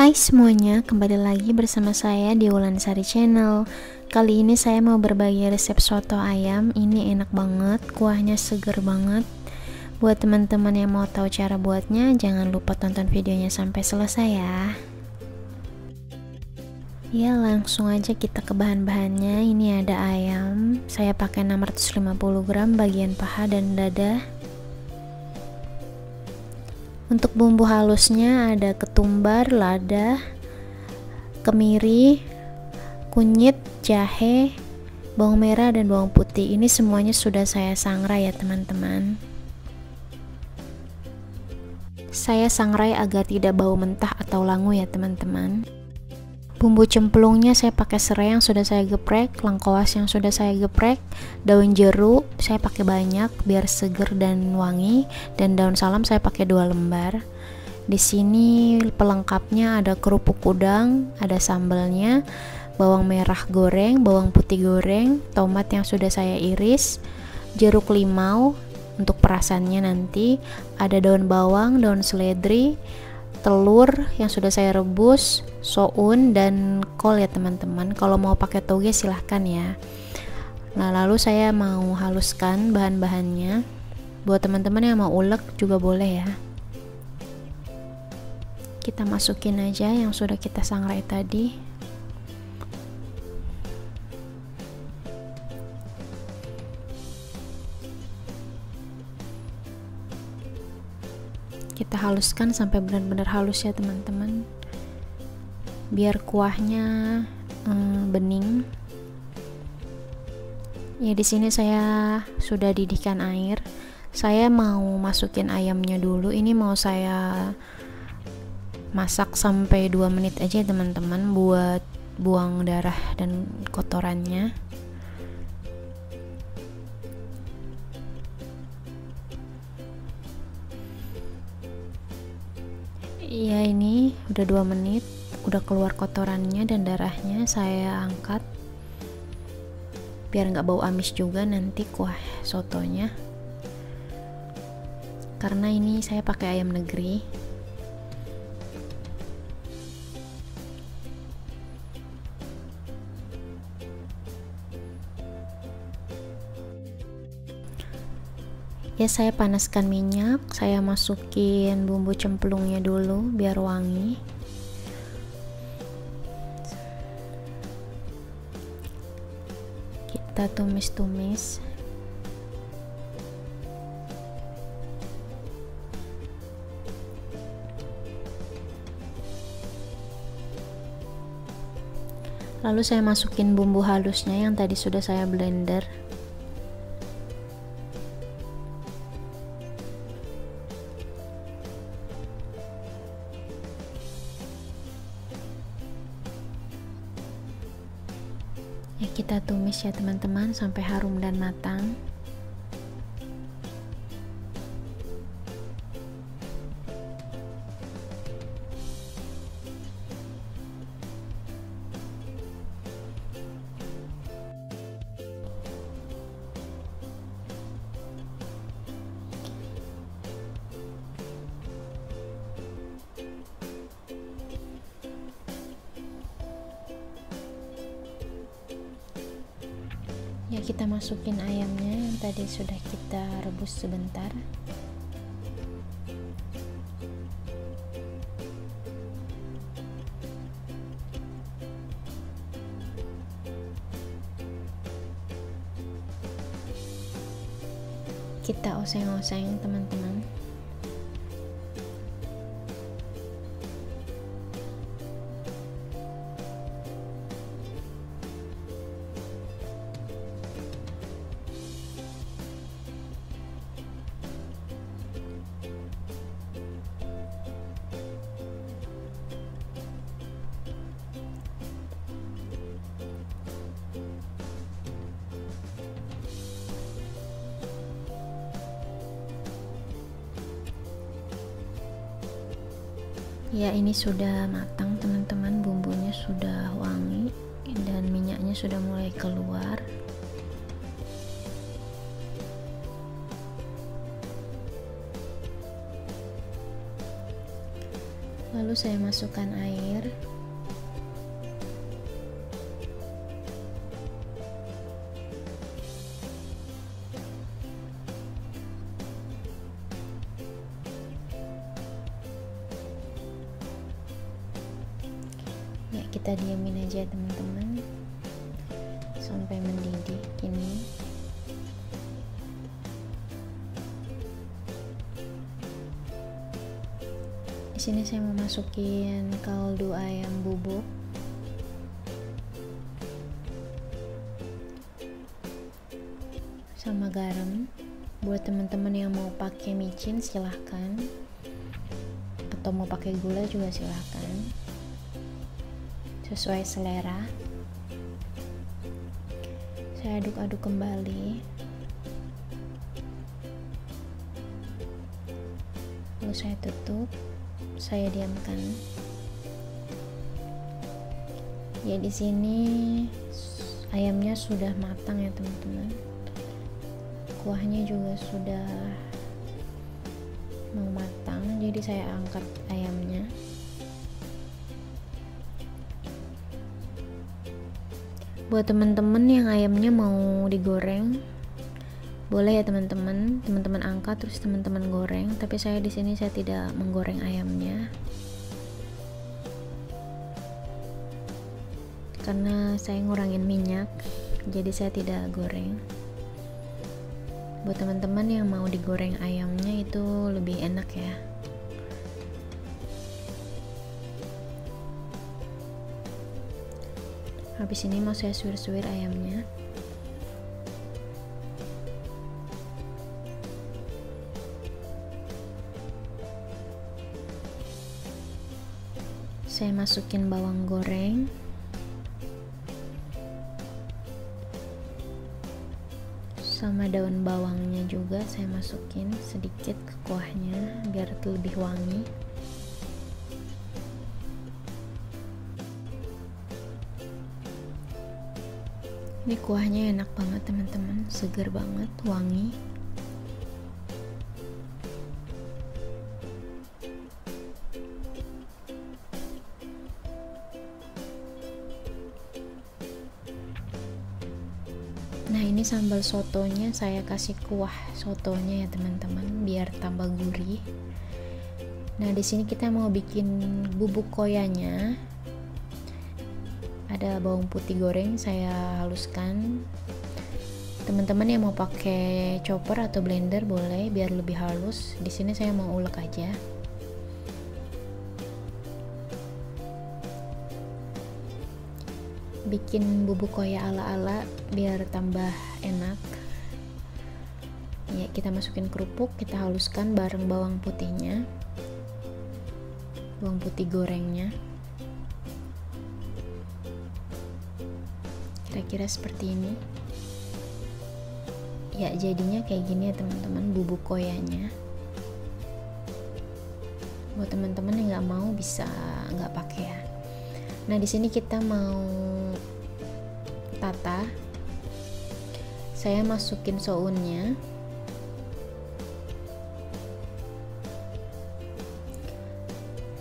Hai semuanya, kembali lagi bersama saya di Wulansari Channel. Kali ini saya mau berbagi resep soto ayam. Ini enak banget, kuahnya seger banget. Buat teman-teman yang mau tahu cara buatnya, jangan lupa tonton videonya sampai selesai ya. Ya, langsung aja kita ke bahan-bahannya. Ini ada ayam, saya pakai 650 gram bagian paha dan dada. Untuk bumbu halusnya ada ketumbar, lada, kemiri, kunyit, jahe, bawang merah dan bawang putih. Ini semuanya sudah saya sangrai ya teman-teman. Saya sangrai agar tidak bau mentah atau langu ya teman-teman. Bumbu cemplungnya saya pakai serai yang sudah saya geprek, lengkoas yang sudah saya geprek, daun jeruk saya pakai banyak biar seger dan wangi, dan daun salam saya pakai 2 lembar. Di sini pelengkapnya ada kerupuk udang, ada sambalnya, bawang merah goreng, bawang putih goreng, tomat yang sudah saya iris, jeruk limau untuk perasannya nanti, ada daun bawang, daun seledri, telur yang sudah saya rebus, soun dan kol ya teman-teman. Kalau mau pakai toge silahkan ya. Nah, lalu saya mau haluskan bahan-bahannya. Buat teman-teman yang mau ulek juga boleh ya. Kita masukin aja yang sudah kita sangrai tadi. Kita haluskan sampai benar-benar halus ya teman-teman, biar kuahnya bening. Ya, di sini saya sudah didihkan air. Saya mau masukin ayamnya dulu. Ini mau saya masak sampai 2 menit aja teman-teman, buat buang darah dan kotorannya. Iya, ini udah 2 menit, udah keluar kotorannya dan darahnya. Saya angkat biar nggak bau amis juga nanti kuah sotonya, karena ini saya pakai ayam negeri. Ya, saya panaskan minyak, saya masukin bumbu cemplungnya dulu biar wangi. Kita tumis-tumis. Lalu saya masukin bumbu halusnya yang tadi sudah saya blender. Ya, kita tumis ya teman-teman sampai harum dan matang. Ya, kita masukin ayamnya yang tadi sudah kita rebus sebentar. Kita oseng-oseng teman-teman. Ya, ini sudah matang teman-teman, bumbunya sudah wangi dan minyaknya sudah mulai keluar. Lalu saya masukkan air. Ya, kita diamin aja teman-teman sampai mendidih ini. Di sini saya mau masukin kaldu ayam bubuk. Sama garam. Buat teman-teman yang mau pakai micin silahkan, atau mau pakai gula juga silahkan, sesuai selera. Saya aduk-aduk kembali, lalu saya tutup, saya diamkan. Ya, di sini ayamnya sudah matang ya teman-teman. Kuahnya juga sudah mau matang, jadi saya angkat ayamnya. Buat teman-teman yang ayamnya mau digoreng, boleh ya teman-teman. Teman-teman angkat terus teman-teman goreng. Tapi saya di sini saya tidak menggoreng ayamnya, karena saya ngurangin minyak, jadi saya tidak goreng. Buat teman-teman yang mau digoreng ayamnya itu lebih enak ya. Habis ini mau saya suwir-suwir ayamnya. Saya masukin bawang goreng, sama daun bawangnya juga saya masukin sedikit ke kuahnya biar lebih wangi. Ini kuahnya enak banget teman-teman, seger banget, wangi. Nah, ini sambal sotonya saya kasih kuah sotonya ya teman-teman, biar tambah gurih. Nah, di sini kita mau bikin bubuk koyanya. Ada bawang putih goreng saya haluskan. Teman-teman yang mau pakai chopper atau blender boleh biar lebih halus. Di sini saya mau ulek aja. Bikin bubuk koya ala-ala biar tambah enak. Ya, kita masukin kerupuk, kita haluskan bareng bawang putihnya. Bawang putih gorengnya. Kira-kira seperti ini. Ya, jadinya kayak gini ya teman-teman bubuk koyanya. Buat teman-teman yang nggak mau bisa nggak pakai ya. Nah, di sini kita mau tata. Saya masukin sounnya.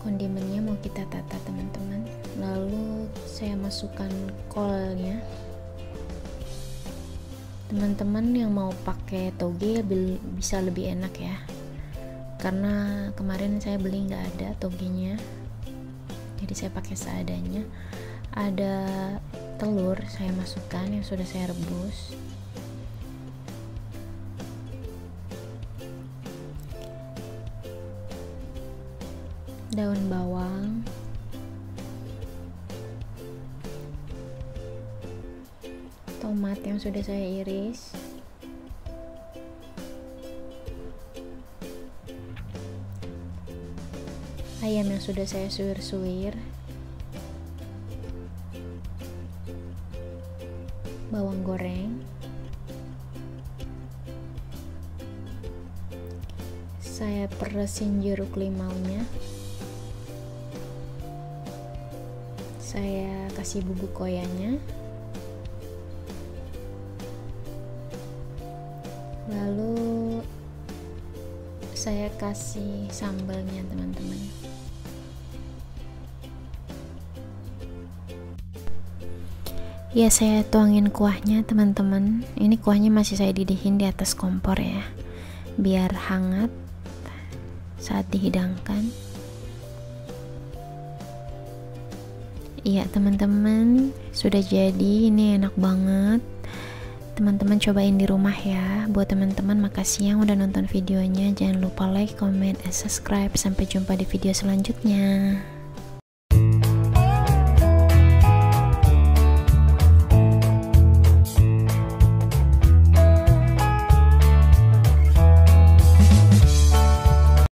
Kondimennya mau kita tata teman-teman. Lalu saya masukkan kolnya. Teman-teman yang mau pakai toge bisa lebih enak ya, karena kemarin saya beli nggak ada togenya, jadi saya pakai seadanya. Ada telur saya masukkan yang sudah saya rebus. Daun bawang, tomat yang sudah saya iris, ayam yang sudah saya suwir-suwir, bawang goreng, saya peresin jeruk limaunya, saya kasih bubuk koyanya, lalu saya kasih sambalnya teman-teman. Ya, saya tuangin kuahnya teman-teman. Ini kuahnya masih saya didihin di atas kompor ya, biar hangat saat dihidangkan. Iya teman-teman, sudah jadi. Ini enak banget. Teman-teman cobain di rumah ya. Buat teman-teman, makasih yang udah nonton videonya. Jangan lupa like, comment, and subscribe. Sampai jumpa di video selanjutnya.